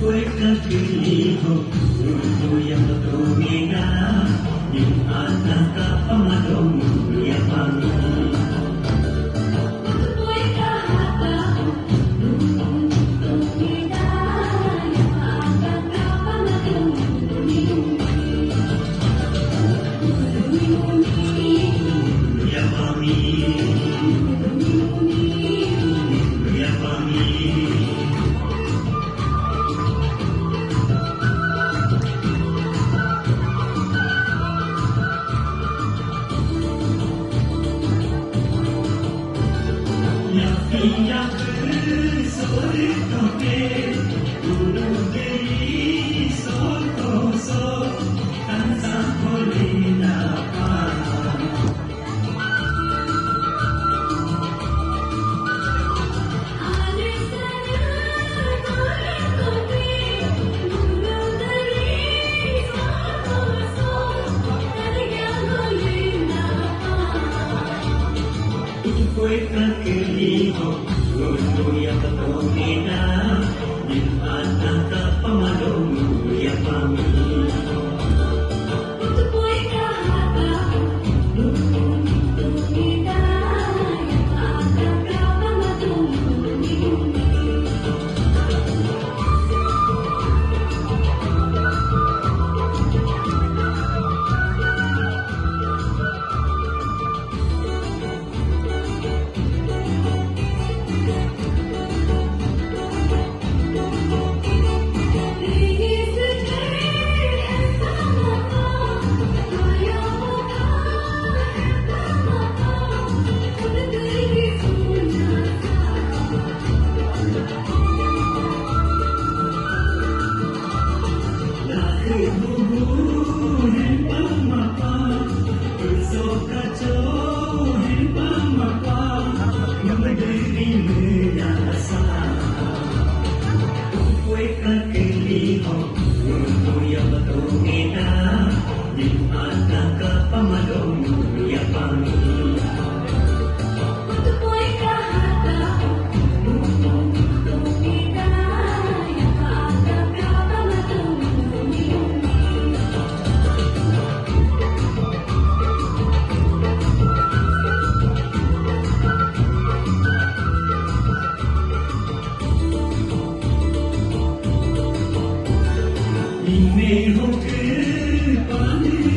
Fue kekeliho Luto yang bertumina Yung anak kapamadong Yang mami Tukoy kahaba Lutong tumina Yung anak kapamadong Yang mami Yang mami Yang bersore toke Ulu diri soto-so Tansah boleh dapat Alis saya boleh kopi Bulu dari soto-so Harga boleh dapat Fue kekeliho Luto yang bertumina Yung anak kapamadong Yang mami Tukoy kahaba Lutong tumina Yung anak kapamadong Lahir bubu hempang mapa Besok kacau hempang mapa Yang berdiri menyasa Fue kekeliho Luto yang bertumina Yung anak kapamadong Yang mami Tukoy kahaba Lutong tumina Yung anak kapamadong Ini hoke pani